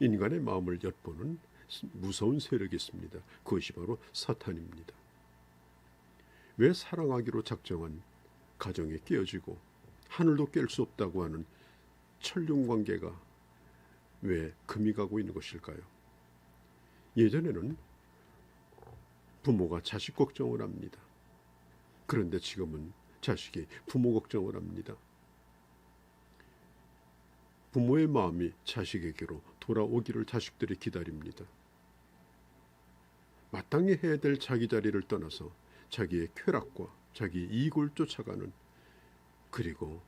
인간의 마음을 엿보는 무서운 세력이 있습니다. 그것이 바로 사탄입니다. 왜 사랑하기로 작정한 가정이 깨어지고 하늘도 깰 수 없다고 하는 천륜관계가 왜 금이 가고 있는 것일까요? 예전에는 부모가 자식 걱정을 합니다. 그런데 지금은 자식이 부모 걱정을 합니다. 부모의 마음이 자식에게로 돌아오기를 자식들이 기다립니다. 마땅히 해야 될 자기 자리를 떠나서 자기의 쾌락과 자기 이익을 쫓아가는, 그리고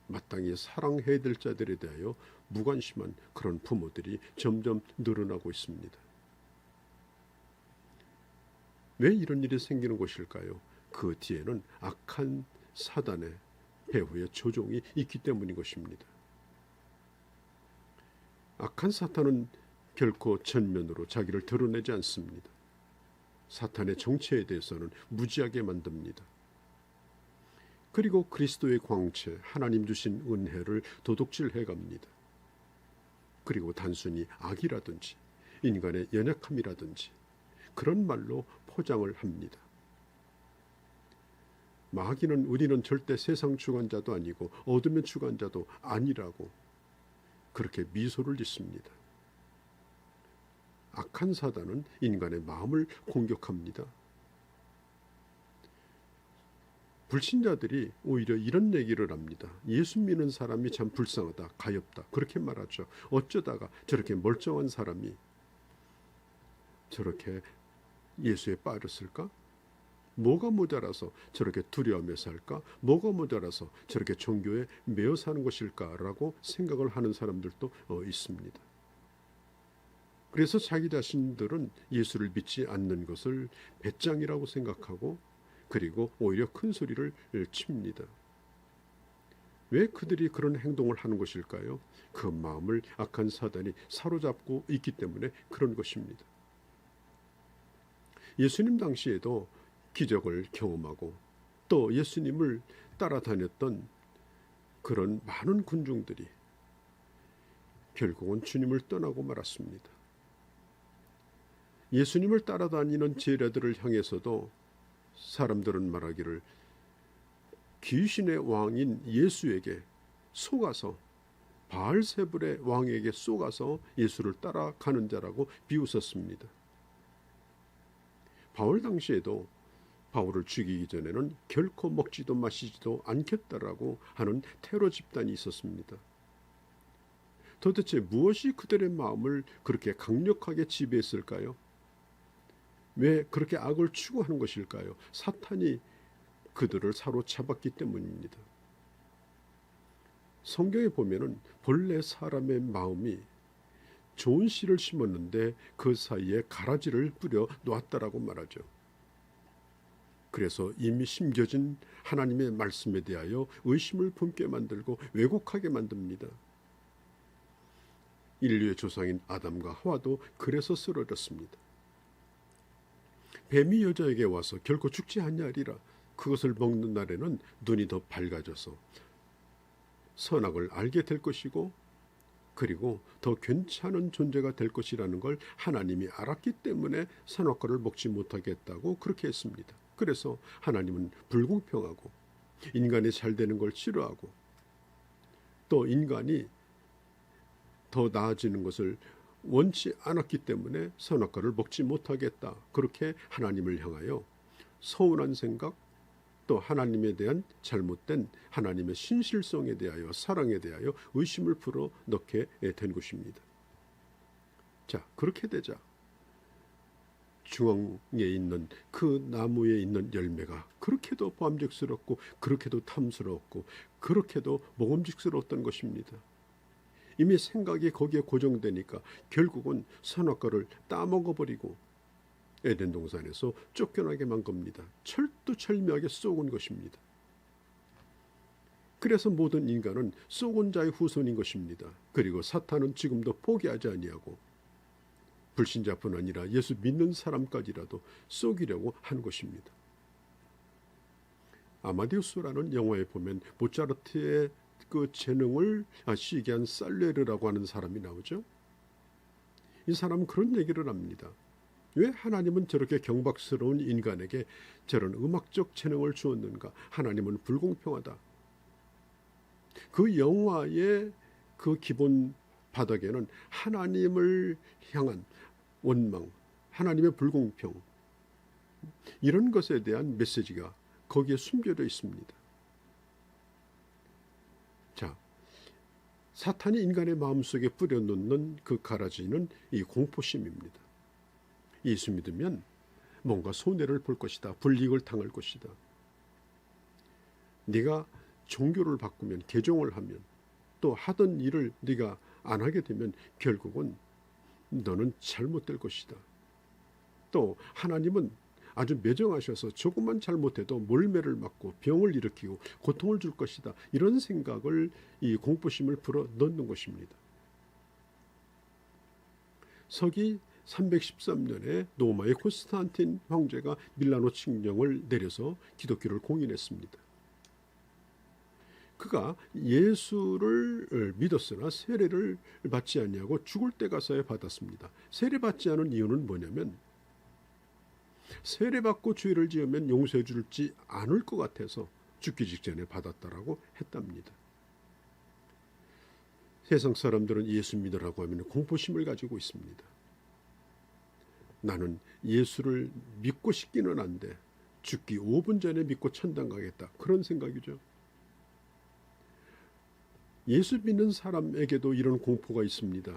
마땅히 사랑해야 될 자들에 대하여 무관심한 그런 부모들이 점점 늘어나고 있습니다. 왜 이런 일이 생기는 것일까요? 그 뒤에는 악한 사단의 배후의 조종이 있기 때문인 것입니다. 악한 사탄은 결코 전면으로 자기를 드러내지 않습니다. 사탄의 정체에 대해서는 무지하게 만듭니다. 그리고 그리스도의 광채, 하나님 주신 은혜를 도둑질해 갑니다. 그리고 단순히 악이라든지 인간의 연약함이라든지 그런 말로 포장을 합니다. 마귀는 우리는 절대 세상 주관자도 아니고 어둠의 주관자도 아니라고 그렇게 미소를 짓습니다. 악한 사단은 인간의 마음을 공격합니다. 불신자들이 오히려 이런 얘기를 합니다. 예수 믿는 사람이 참 불쌍하다, 가엾다, 그렇게 말하죠. 어쩌다가 저렇게 멀쩡한 사람이 저렇게 예수에 빠졌을까? 뭐가 모자라서 저렇게 두려움에 살까? 뭐가 모자라서 저렇게 종교에 매여 사는 것일까라고 생각을 하는 사람들도 있습니다. 그래서 자기 자신들은 예수를 믿지 않는 것을 배짱이라고 생각하고, 그리고 오히려 큰 소리를 칩니다. 왜 그들이 그런 행동을 하는 것일까요? 그 마음을 악한 사단이 사로잡고 있기 때문에 그런 것입니다. 예수님 당시에도 기적을 경험하고 또 예수님을 따라다녔던 그런 많은 군중들이 결국은 주님을 떠나고 말았습니다. 예수님을 따라다니는 제자들을 향해서도 사람들은 말하기를 귀신의 왕인 예수에게 속아서, 바알세불의 왕에게 속아서 예수를 따라가는 자라고 비웃었습니다. 바울 당시에도 바울을 죽이기 전에는 결코 먹지도 마시지도 않겠다라고 하는 테러 집단이 있었습니다. 도대체 무엇이 그들의 마음을 그렇게 강력하게 지배했을까요? 왜 그렇게 악을 추구하는 것일까요? 사탄이 그들을 사로잡았기 때문입니다. 성경에 보면은 본래 사람의 마음이 좋은 씨를 심었는데 그 사이에 가라지를 뿌려 놓았다라고 말하죠. 그래서 이미 심겨진 하나님의 말씀에 대하여 의심을 품게 만들고 왜곡하게 만듭니다. 인류의 조상인 아담과 하와도 그래서 쓰러졌습니다. 뱀이 여자에게 와서 결코 죽지 아니하리라, 그것을 먹는 날에는 눈이 더 밝아져서 선악을 알게 될 것이고 그리고 더 괜찮은 존재가 될 것이라는 걸 하나님이 알았기 때문에 선악과를 먹지 못하게 했다고 그렇게 했습니다. 그래서 하나님은 불공평하고 인간이 잘 되는 걸 싫어하고 또 인간이 더 나아지는 것을 원치 않았기 때문에 선악과를 먹지 못하겠다, 그렇게 하나님을 향하여 서운한 생각, 또 하나님에 대한 잘못된 하나님의 신실성에 대하여, 사랑에 대하여 의심을 불어넣게 된 것입니다. 자, 그렇게 되자 중앙에 있는 그 나무에 있는 열매가 그렇게도 보암직스럽고 그렇게도 탐스럽고 그렇게도 먹음직스러웠던 것입니다. 이미 생각이 거기에 고정되니까 결국은 선악과를 따먹어버리고 에덴 동산에서 쫓겨나게 만 겁니다. 철두철미하게 쏘은 것입니다. 그래서 모든 인간은 쏘은 자의 후손인 것입니다. 그리고 사탄은 지금도 포기하지 아니하고 불신자뿐 아니라 예수 믿는 사람까지라도 쏘기려고 하는 것입니다. 아마데우스라는 영화에 보면 모차르트의 그 재능을 시기한 살레르라고 하는 사람이 나오죠. 이 사람은 그런 얘기를 합니다. 왜 하나님은 저렇게 경박스러운 인간에게 저런 음악적 재능을 주었는가? 하나님은 불공평하다. 그 영화의 그 기본 바닥에는 하나님을 향한 원망, 하나님의 불공평, 이런 것에 대한 메시지가 거기에 숨겨져 있습니다. 자, 사탄이 인간의 마음속에 뿌려놓는 그 가라지는 이 공포심입니다. 예수 믿으면 뭔가 손해를 볼 것이다. 불이익을 당할 것이다. 네가 종교를 바꾸면, 개종을 하면, 또 하던 일을 네가 안 하게 되면 결국은 너는 잘못될 것이다. 또 하나님은 아주 매정하셔서 조금만 잘못해도 몰매를 맞고 병을 일으키고 고통을 줄 것이다. 이런 생각을, 이 공포심을 불어 넣는 것입니다. 서기 313년에 로마의 콘스탄틴 황제가 밀라노 칙령을 내려서 기독교를 공인했습니다. 그가 예수를 믿었으나 세례를 받지 아니하고 죽을 때 가서야 받았습니다. 세례받지 않은 이유는 뭐냐면 세례받고 죄를 지으면 용서해 줄지 않을 것 같아서 죽기 직전에 받았다라고 했답니다. 세상 사람들은 예수 믿으라고 하면 공포심을 가지고 있습니다. 나는 예수를 믿고 싶기는 한데 죽기 5분 전에 믿고 천당 가겠다. 그런 생각이죠. 예수 믿는 사람에게도 이런 공포가 있습니다.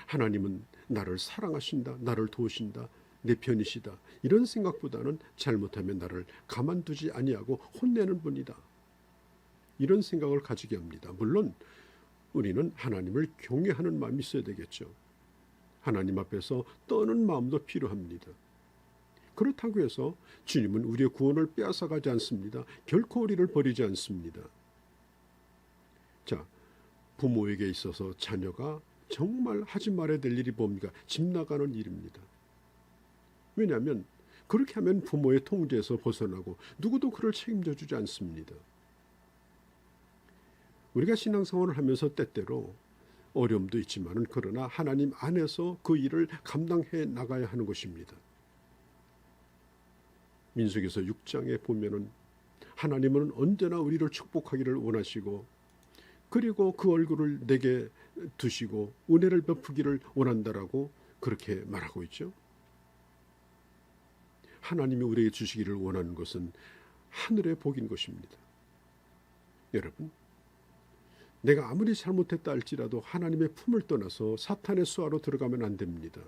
하나님은 나를 사랑하신다. 나를 도우신다. 내 편이시다. 이런 생각보다는 잘못하면 나를 가만두지 아니하고 혼내는 분이다. 이런 생각을 가지게 합니다. 물론 우리는 하나님을 경외하는 마음이 있어야 되겠죠. 하나님 앞에서 떠는 마음도 필요합니다. 그렇다고 해서 주님은 우리의 구원을 빼앗아가지 않습니다. 결코 우리를 버리지 않습니다. 자, 부모에게 있어서 자녀가 정말 하지 말아야 될 일이 뭡니까? 집 나가는 일입니다. 왜냐하면 그렇게 하면 부모의 통제에서 벗어나고 누구도 그를 책임져 주지 않습니다. 우리가 신앙생활을 하면서 때때로 어려움도 있지만은 그러나 하나님 안에서 그 일을 감당해 나가야 하는 것입니다. 민수기서 6장에 보면은 하나님은 언제나 우리를 축복하기를 원하시고 그리고 그 얼굴을 내게 두시고 은혜를 베푸기를 원한다라고 그렇게 말하고 있죠. 하나님이 우리에게 주시기를 원하는 것은 하늘의 복인 것입니다. 여러분, 내가 아무리 잘못했다 할지라도 하나님의 품을 떠나서 사탄의 수하로 들어가면 안 됩니다.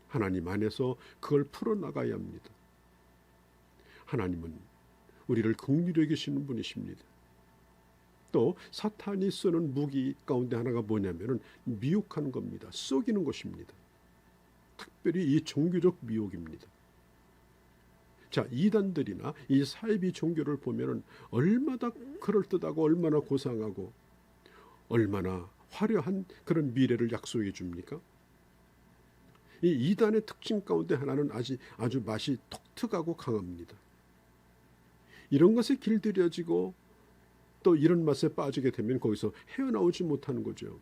하나님 안에서 그걸 풀어나가야 합니다. 하나님은 우리를 긍휼히 여기시는 분이십니다. 또 사탄이 쓰는 무기 가운데 하나가 뭐냐면은 미혹하는 겁니다. 속이는 것입니다. 특별히 이 종교적 미혹입니다. 자, 이단들이나 이 사이비 종교를 보면은 얼마나 그럴듯하고 얼마나 고상하고 얼마나 화려한 그런 미래를 약속해 줍니까? 이 이단의 특징 가운데 하나는 아주 맛이 독특하고 강합니다. 이런 것에 길들여지고 또 이런 맛에 빠지게 되면 거기서 헤어나오지 못하는 거죠.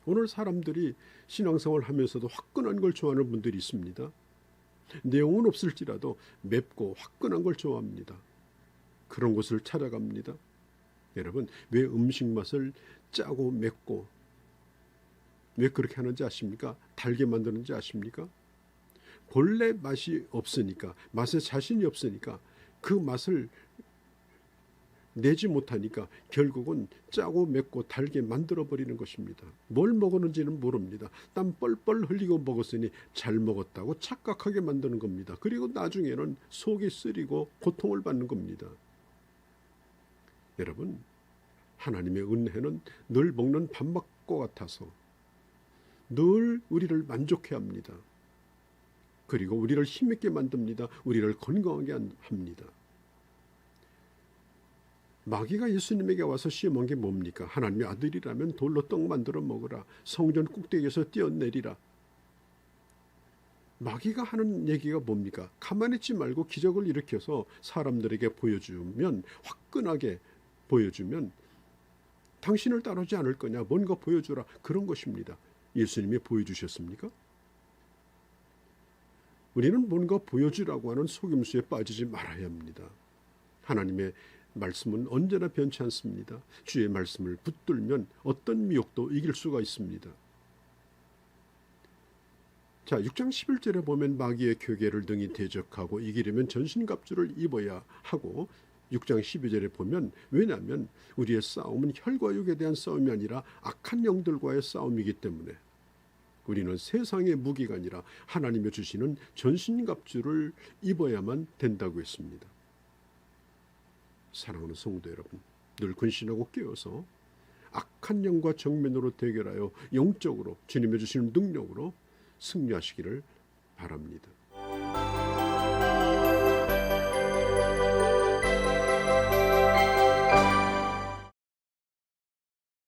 오늘 사람들이 신앙생활 하면서도 화끈한 걸 좋아하는 분들이 있습니다. 내용은 없을지라도 맵고 화끈한 걸 좋아합니다. 그런 곳을 찾아갑니다. 여러분, 왜 음식 맛을 짜고 맵고 왜 그렇게 하는지 아십니까? 달게 만드는지 아십니까? 본래 맛이 없으니까, 맛에 자신이 없으니까 그 맛을 내지 못하니까 결국은 짜고 맵고 달게 만들어버리는 것입니다. 뭘 먹었는지는 모릅니다. 땀 뻘뻘 흘리고 먹었으니 잘 먹었다고 착각하게 만드는 겁니다. 그리고 나중에는 속이 쓰리고 고통을 받는 겁니다. 여러분, 하나님의 은혜는 늘 먹는 밥맛과 같아서 늘 우리를 만족해 합니다. 그리고 우리를 힘있게 만듭니다. 우리를 건강하게 합니다. 마귀가 예수님에게 와서 시험한 게 뭡니까? 하나님의 아들이라면 돌로 떡 만들어 먹으라. 성전 꼭대기에서 뛰어내리라. 마귀가 하는 얘기가 뭡니까? 가만히 있지 말고 기적을 일으켜서 사람들에게 보여주면, 화끈하게 보여주면 당신을 따르지 않을 거냐, 뭔가 보여주라, 그런 것입니다. 예수님이 보여주셨습니까? 우리는 뭔가 보여주라고 하는 속임수에 빠지지 말아야 합니다. 하나님의 말씀은 언제나 변치 않습니다. 주의 말씀을 붙들면 어떤 미혹도 이길 수가 있습니다. 자, 6장 11절에 보면 마귀의 교계를 등이 대적하고 이기려면 전신갑주를 입어야 하고, 6장 12절에 보면 왜냐하면 우리의 싸움은 혈과 육에 대한 싸움이 아니라 악한 영들과의 싸움이기 때문에 우리는 세상의 무기가 아니라 하나님이 주시는 전신갑주를 입어야만 된다고 했습니다. 사랑하는 성도 여러분, 늘 근신하고 깨어서 악한 영과 정면으로 대결하여 영적으로 주님의 주시는 능력으로 승리하시기를 바랍니다.